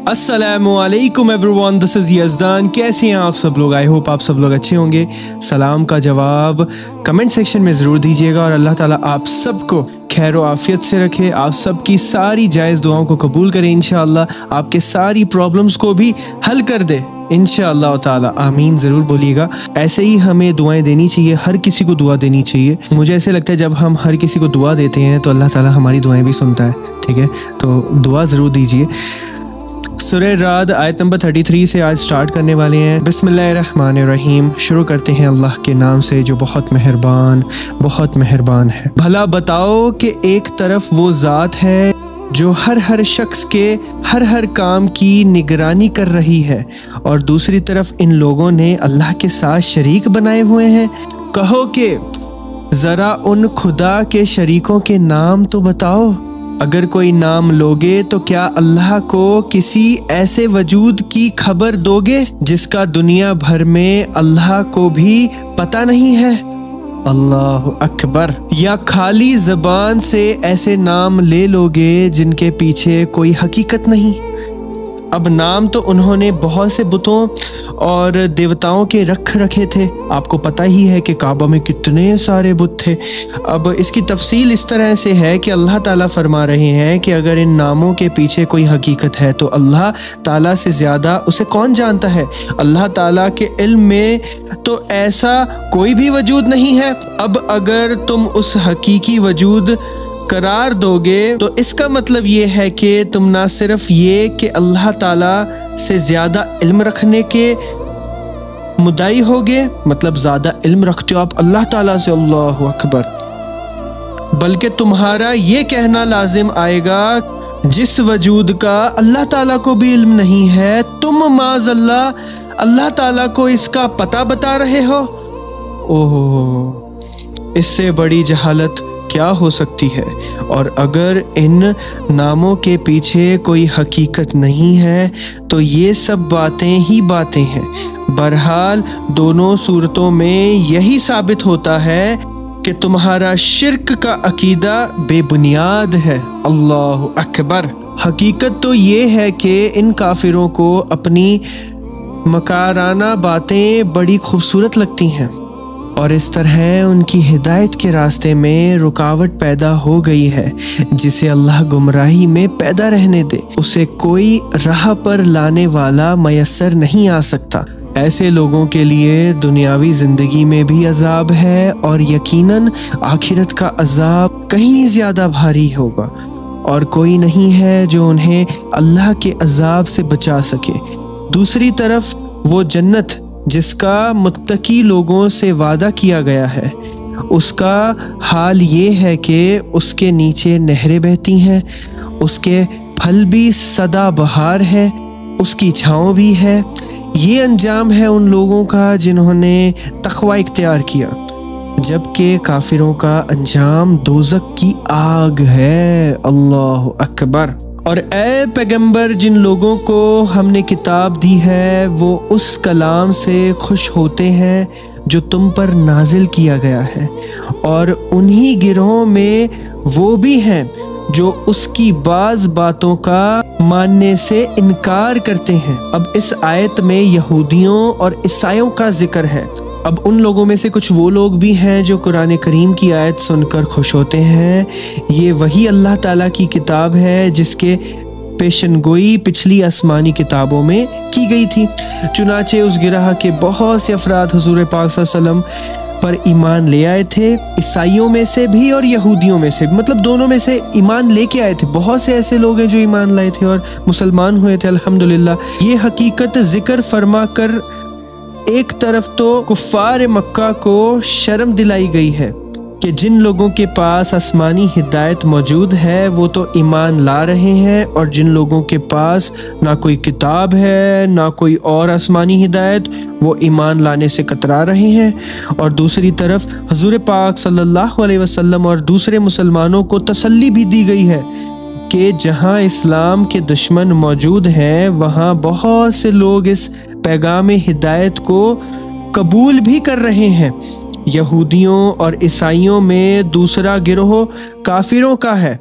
अस्सलामुअलैकुम everyone, this is यज़दान। कैसे हैं आप सब लोग? आई होप आप सब लोग अच्छे होंगे। सलाम का जवाब कमेंट सेक्शन में ज़रूर दीजिएगा और अल्लाह ताला आप सबको खैर आफियत से रखे, आप सबकी सारी जायज़ दुआओं को कबूल करे इंशाअल्लाह, आपके सारी प्रॉब्लम्स को भी हल कर दे इंशाअल्लाह ताला। आमीन ज़रूर बोलिएगा। ऐसे ही हमें दुआएं देनी चाहिए, हर किसी को दुआ देनी चाहिए। मुझे ऐसे लगता है जब हम हर किसी को दुआ देते हैं तो अल्लाह ताला हमारी दुआएं भी सुनता है। ठीक है, तो दुआ ज़रूर दीजिए। सूरह राद आयत नंबर 33 से आज स्टार्ट करने वाले हैं। बिस्मिल्लाहिर्रहमानिर्रहीम। शुरू करते हैं अल्लाह के नाम से जो बहुत मेहरबान है। भला बताओ कि एक तरफ वो ज़ात है जो हर शख्स के हर काम की निगरानी कर रही है और दूसरी तरफ इन लोगों ने अल्लाह के साथ शरीक बनाए हुए हैं। कहो कि ज़रा उन खुदा के शरीकों के नाम तो बताओ। अगर कोई नाम लोगे तो क्या अल्लाह को किसी ऐसे वजूद की खबर दोगे जिसका दुनिया भर में अल्लाह को भी पता नहीं है? अल्लाह अकबर। या खाली ज़बान से ऐसे नाम ले लोगे जिनके पीछे कोई हकीकत नहीं? अब नाम तो उन्होंने बहुत से बुतों और देवताओं के रखे थे। आपको पता ही है कि काबा में कितने सारे बुत थे। अब इसकी तफसील इस तरह से है कि अल्लाह ताला फरमा रहे हैं कि अगर इन नामों के पीछे कोई हकीकत है तो अल्लाह ताला से ज़्यादा उसे कौन जानता है? अल्लाह ताला के इल्म में तो ऐसा कोई भी वजूद नहीं है। अब अगर तुम उस हकीकी वजूद करार दोगे तो इसका मतलब ये है कि तुम ना सिर्फ ये कि अल्लाह ताला से ज़्यादा इल्म रखने के मुद्दाई होगे, मतलब ज़्यादा इल्म रखते हो आप अल्लाह ताला से, अल्लाह अकबर, बल्कि तुम्हारा ये कहना लाजिम आएगा जिस वजूद का अल्लाह ताला को भी इल्म नहीं है, तुम माज़अल्लाह अल्लाह ताला को इसका पता बता रहे हो। ओह, इससे बड़ी जहालत क्या हो सकती है? और अगर इन नामों के पीछे कोई हकीकत नहीं है तो ये सब बातें ही बातें हैं। बहरहाल दोनों सूरतों में यही साबित होता है कि तुम्हारा शिर्क का अकीदा बेबुनियाद है। अल्लाह अकबर। हकीकत तो ये है कि इन काफिरों को अपनी मकाराना बातें बड़ी खूबसूरत लगती हैं और इस तरह उनकी हिदायत के रास्ते में रुकावट पैदा हो गई है। जिसे अल्लाह गुमराही में पैदा रहने दे उसे कोई राह पर लाने वाला मयस्सर नहीं आ सकता। ऐसे लोगों के लिए दुनियावी ज़िंदगी में भी अजाब है और यकीनन आखिरत का अजाब कहीं ज़्यादा भारी होगा और कोई नहीं है जो उन्हें अल्लाह के अजाब से बचा सके। दूसरी तरफ वो जन्नत जिसका मुत्तकी लोगों से वादा किया गया है, उसका हाल ये है कि उसके नीचे नहरें बहती हैं, उसके फल भी सदा बहार है, उसकी छाँव भी है। ये अंजाम है उन लोगों का जिन्होंने तक़वा इख्तियार किया, जबकि काफिरों का अंजाम दोज़ख की आग है। अल्लाह अकबर। और ए पैगंबर, जिन लोगों को हमने किताब दी है वो उस कलाम से खुश होते हैं जो तुम पर नाजिल किया गया है और उन्हीं गिरोह में वो भी हैं जो उसकी बाज़ बातों का मानने से इनकार करते हैं। अब इस आयत में यहूदियों और ईसाइयों का जिक्र है। अब उन लोगों में से कुछ वो लोग भी हैं जो कुरान करीम की आयत सुनकर खुश होते हैं। ये वही अल्लाह ताला की किताब है जिसके पेशनगोई पिछली आसमानी किताबों में की गई थी। चुनाचे उस गिरह के बहुत से अफराद हुजूर पाक सल्लल्लाहु अलैहि वसल्लम पर ईमान ले आए थे, ईसाइयों में से भी और यहूदियों में से भी, मतलब दोनों में से ईमान लेके आए थे। बहुत से ऐसे लोग हैं जो ईमान लाए थे और मुसलमान हुए थे, अल्हम्दुलिल्लाह। ये हकीकत जिक्र फरमा कर एक तरफ तो कुफ़ार मक्का को शर्म दिलाई गई है कि जिन लोगों के पास आसमानी हिदायत मौजूद है वो तो ईमान ला रहे हैं और जिन लोगों के पास ना कोई किताब है ना कोई और आसमानी हिदायत वो ईमान लाने से कतरा रहे हैं। और दूसरी तरफ हुजूर पाक सल्लल्लाहु अलैहि वसल्लम और दूसरे मुसलमानों को तसल्ली भी दी गई है कि जहां इस्लाम के दुश्मन मौजूद हैं वहां बहुत से लोग इस पैगाम हिदायत को कबूल भी कर रहे हैं। यहूदियों और ईसाइयों में दूसरा गिरोह काफिरों का है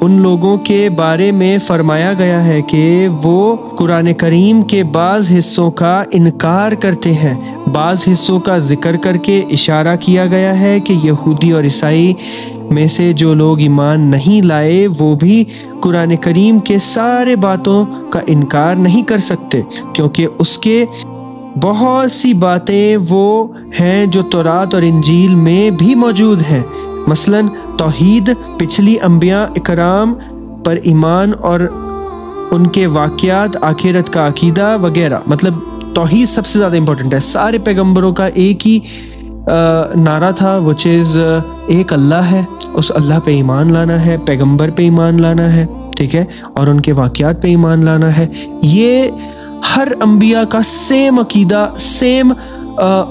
उन लोगों के बारे में फरमाया गया है कि वो कुरान करीम के बाज़ हिस्सों का इनकार करते हैं। बाज़ हिस्सों का जिक्र करके इशारा किया गया है कि यहूदी और ईसाई में से जो लोग ईमान नहीं लाए वो भी कुरान करीम के सारे बातों का इनकार नहीं कर सकते, क्योंकि उसके बहुत सी बातें वो हैं जो तौरात और इंजील में भी मौजूद हैं। मसलन तौहीद, पिछली अंबिया इकराम पर ईमान और उनके वाक़यात, आखिरत का अकीदा वगैरह। मतलब तौहीद सबसे ज़्यादा इम्पोर्टेंट है। सारे पैगंबरों का एक ही नारा था, वो चीज़ एक अल्लाह है, उस अल्लाह पे ईमान लाना है, पैगंबर पे ईमान लाना है, ठीक है, और उनके वाक़यात पे ईमान लाना है। ये हर अंबिया का सेम अकीदा, सेम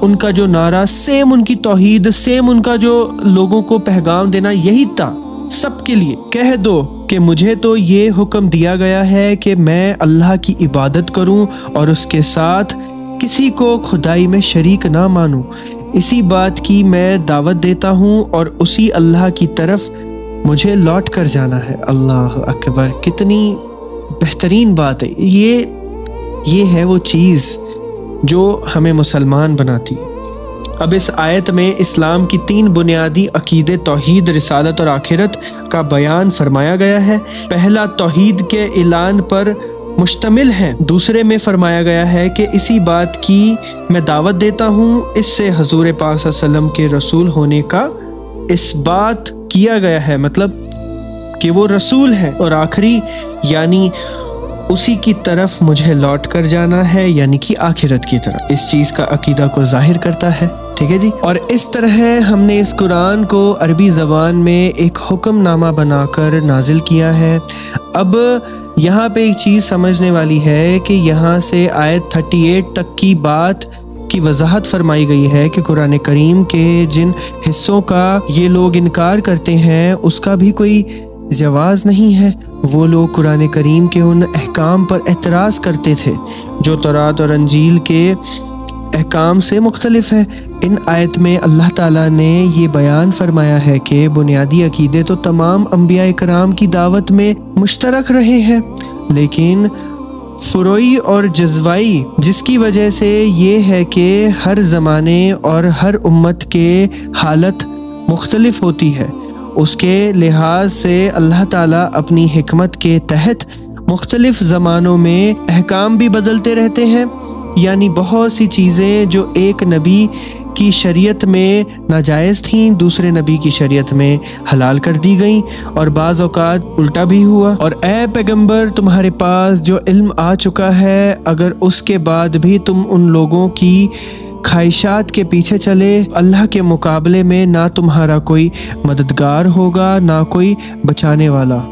उनका जो नारा, सेम उनकी तौहीद, सेम उनका जो लोगों को पैगाम देना, यही था सबके लिए। कह दो कि मुझे तो ये हुक्म दिया गया है कि मैं अल्लाह की इबादत करूं और उसके साथ किसी को खुदाई में शरीक ना मानूं। इसी बात की मैं दावत देता हूं और उसी अल्लाह की तरफ मुझे लौट कर जाना है। अल्लाह अकबर, कितनी बेहतरीन बात है। ये है वो चीज़ जो हमें मुसलमान बनाती है। अब इस आयत में इस्लाम की 3 बुनियादी अकीदे तौहीद, रिसालत और आखिरत का बयान फरमाया गया है। पहला तौहीद के ऐलान पर मुश्तमिल है। दूसरे में फरमाया गया है कि इसी बात की मैं दावत देता हूँ, इससे हजूर पाक सल्लल्लाहु अलैहि वसल्लम के रसूल होने का इस बात किया गया है, मतलब कि वो रसूल है। और आखिरी यानी उसी की तरफ मुझे लौट कर जाना है, यानी कि आखिरत की तरफ। इस चीज़ का अकीदा को जाहिर करता है, ठीक है जी। और इस तरह हमने इस कुरान को अरबी ज़बान में एक हुक्मनामा बनाकर नाजिल किया है। अब यहाँ पे एक चीज़ समझने वाली है कि यहाँ से आयत 38 तक की बात की वजाहत फरमाई गई है कि कुरान करीम के जिन हिस्सों का ये लोग इनकार करते हैं उसका भी कोई जवाज़ नहीं है। वो लोग कुरान करीम के उन अहकाम पर एतराज़ करते थे जो तौरात और अंजील के अहकाम से मुख्तलिफ है। इन आयत में अल्लाह ताला ने ये बयान फरमाया है कि बुनियादी अकीदे तो तमाम अंबिया इकराम की दावत में मुश्तरक रहे हैं, लेकिन फ़ुरोई और जज़्बाई जिसकी वजह से ये है कि हर ज़माने और हर उम्मत के हालत मुख्तलिफ होती है, उसके लिहाज से अल्लाह ताला अपनी हिकमत के तहत मुख्तलिफ ज़मानों में अहकाम भी बदलते रहते हैं। यानी बहुत सी चीज़ें जो एक नबी की शरीयत में नाजायज़ थीं दूसरे नबी की शरीयत में हलाल कर दी गई, और बाज़ औक़ात उल्टा भी हुआ। और ए पैगंबर, तुम्हारे पास जो इल्म आ चुका है, अगर उसके बाद भी तुम उन लोगों की ख्वाहिशात के पीछे चले, अल्लाह के मुकाबले में ना तुम्हारा कोई मददगार होगा ना कोई बचाने वाला।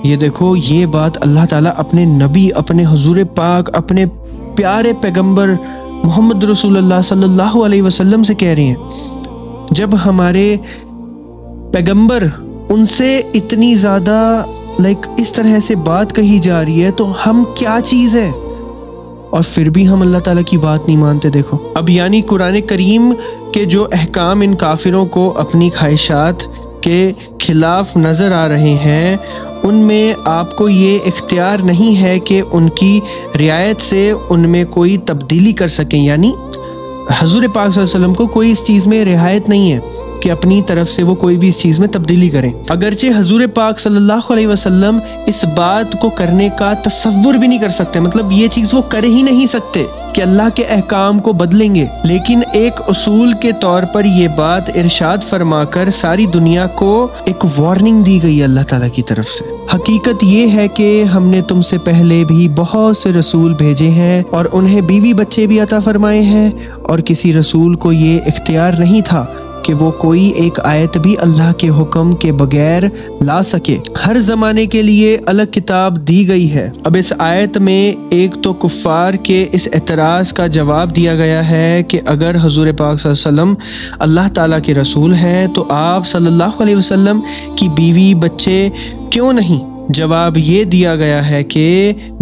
ये देखो, ये बात अल्लाह ताला अपने नबी, अपने हुजूर पाक, अपने प्यारे पैगंबर मोहम्मद रसूलुल्लाह सल्लल्लाहु अलैहि वसल्लम से कह रही हैं। जब हमारे पैगंबर, उनसे इतनी ज़्यादा इस तरह से बात कही जा रही है, तो हम क्या चीज़ है, और फिर भी हम अल्लाह ताला की बात नहीं मानते। देखो, अब यानी कुरान करीम के जो अहकाम इन काफिरों को अपनी ख्वाहिशात के खिलाफ नज़र आ रहे हैं, उनमें आपको ये इख्तियार नहीं है कि उनकी रियायत से उनमें कोई तब्दीली कर सकें। यानी हजूर पाक सल्लल्लाहु अलैहि वसल्लम को कोई इस चीज़ में रियायत नहीं है कि अपनी तरफ से वो कोई भी इस चीज़ में तब्दीली करें। अगरचे हजूर पाक सल्लल्लाहु अलैहि वसल्लम इस बात को करने का तसव्वुर भी नहीं कर सकते, मतलब ये चीज़ वो कर ही नहीं सकते कि अल्लाह के अहकाम को बदलेंगे, लेकिन एक उसूल के तौर पर ये बात इरशाद फरमाकर सारी दुनिया को एक वार्निंग दी गई अल्लाह ताला की तरफ से। हकीकत ये है कि हमने तुमसे पहले भी बहुत से रसूल भेजे हैं और उन्हें बीवी बच्चे भी अता फरमाए हैं, और किसी रसूल को ये इख्तियार नहीं था कि वो कोई एक आयत भी अल्लाह के हुक्म के बगैर ला सके। हर ज़माने के लिए अलग किताब दी गई है। अब इस आयत में एक तो कुफ़ार के इस एतराज़ का जवाब दिया गया है कि अगर हजूर पाक सल्लल्लाहु अलैहि वसल्लम अल्लाह ताला के रसूल हैं तो आप सल्लल्लाहु अलैहि वसल्लम की बीवी बच्चे क्यों नहीं। जवाब ये दिया गया है कि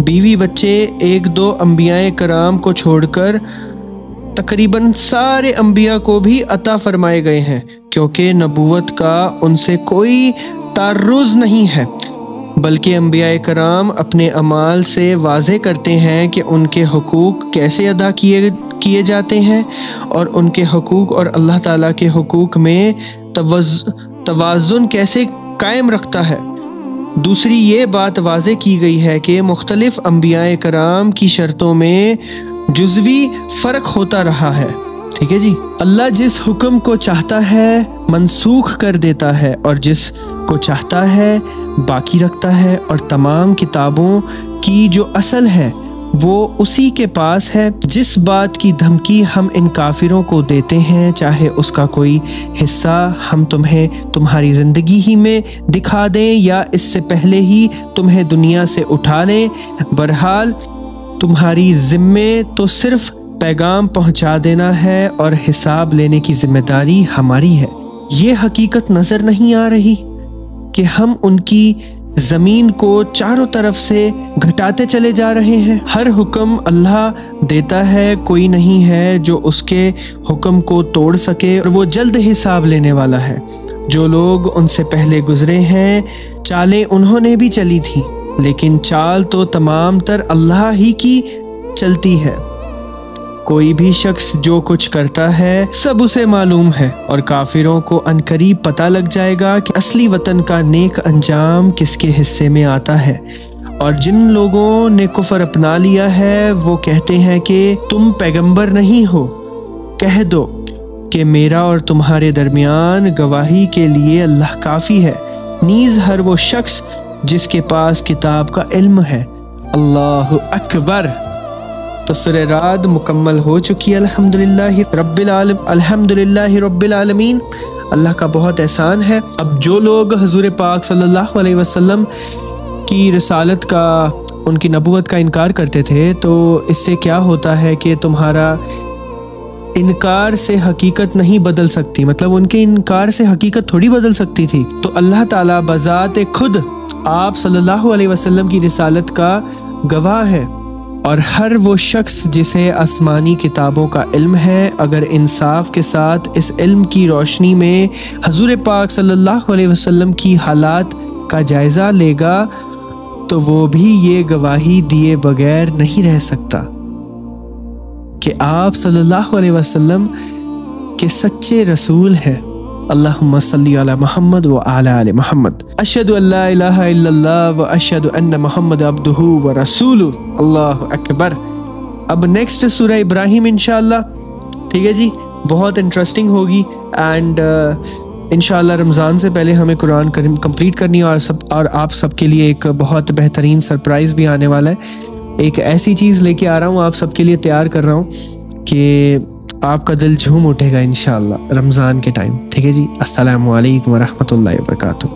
बीवी बच्चे एक दो अंबियाए कराम को छोड़कर तकरीबन सारे अंबिया को भी अता फरमाए गए हैं, क्योंकि नबूवत का उनसे कोई तारुज़ नहीं है। बल्कि अंबिया कराम अपने अमाल से वाज़े करते हैं कि उनके हुकूक कैसे अदा किए जाते हैं और उनके हुकूक और अल्लाह ताला के हुकूक में तवाज़ुन कैसे कायम रखता है। दूसरी ये बात वाज़े की गई है कि मुख्तलिफ़ अंबिया कराम की शर्तों में जुज़वी फ़र्क होता रहा है। ठीक है जी। अल्लाह जिस हुक्म को चाहता है मनसूख कर देता है और जिस को चाहता है बाकी रखता है, और तमाम किताबों की जो असल है वो उसी के पास है। जिस बात की धमकी हम इन काफिरों को देते हैं, चाहे उसका कोई हिस्सा हम तुम्हें तुम्हारी ज़िंदगी ही में दिखा दें या इससे पहले ही तुम्हें दुनिया से उठा लें, बहरहाल तुम्हारी ज़िम्मे तो सिर्फ पैगाम पहुंचा देना है और हिसाब लेने की जिम्मेदारी हमारी है। ये हकीकत नज़र नहीं आ रही कि हम उनकी ज़मीन को चारों तरफ से घटाते चले जा रहे हैं। हर हुक्म अल्लाह देता है, कोई नहीं है जो उसके हुक्म को तोड़ सके, और वो जल्द हिसाब लेने वाला है। जो लोग उनसे पहले गुजरे हैं चालें उन्होंने भी चली थी, लेकिन चाल तो तमाम तर अल्लाह ही की चलती है। कोई भी शख्स जो कुछ करता है सब उसे मालूम है, और काफिरों को अनकरीब पता लग जाएगा कि असली वतन का नेक अंजाम किसके हिस्से में आता है। और जिन लोगों ने कुफर अपना लिया है वो कहते हैं कि तुम पैगंबर नहीं हो। कह दो कि मेरा और तुम्हारे दरमियान गवाही के लिए अल्लाह काफ़ी है, नीज़ हर वो शख्स जिसके पास किताब का इल्म है। अल्लाहु अकबर। तो सूरह राद मुकम्मल हो चुकी है। अल्हम्दुलिल्लाहि रब्बिल आलमीन। अल्लाह का बहुत एहसान है। अब जो लोग हुज़ूर पाक सल्लल्लाहु अलैहि वसल्लम की रिसालत का, उनकी नबूवत का इनकार करते थे, तो इससे क्या होता है कि तुम्हारा इनकार से हकीकत नहीं बदल सकती, मतलब उनके इनकार से हकीकत थोड़ी बदल सकती थी। तो अल्लाह ताला बज़ात खुद आप सल्लल्लाहु अलैहि वसल्लम की रिसालत का गवाह है, और हर वो शख्स जिसे आसमानी किताबों का इल्म है अगर इंसाफ के साथ इस इल्म की रोशनी में हुज़ूर पाक सल्लल्लाहु अलैहि वसल्लम की हालात का जायज़ा लेगा तो वो भी ये गवाही दिए बगैर नहीं रह सकता कि आप सल्लल्लाहु अलैहि वसल्लम के सच्चे रसूल हैं। अल्लाहुम्मा सल्ली अला मुहम्मद व अला आले मुहम्मद। अशहदु अल्ला इलाहा इल्लल्लाह व अशहदु अन्ना मुहम्मद अब्दुहु व रसूलुहु। अल्लाहु अकबर। अब नेक्स्ट सूरह इब्राहिम इंशाअल्लाह। ठीक है जी, बहुत इंटरेस्टिंग होगी, एंड इंशाअल्लाह रमज़ान से पहले हमें कुरान कंप्लीट करनी है, और आप सबके लिए एक बहुत बेहतरीन सरप्राइज़ भी आने वाला है। एक ऐसी चीज़ लेके आ रहा हूँ, आप सबके लिए तैयार कर रहा हूँ कि आपका दिल झूम उठेगा इंशाअल्लाह रमज़ान के टाइम। ठीक है जी। अस्सलामु अलैकुम व रहमतुल्लाहि व बरकातुहू।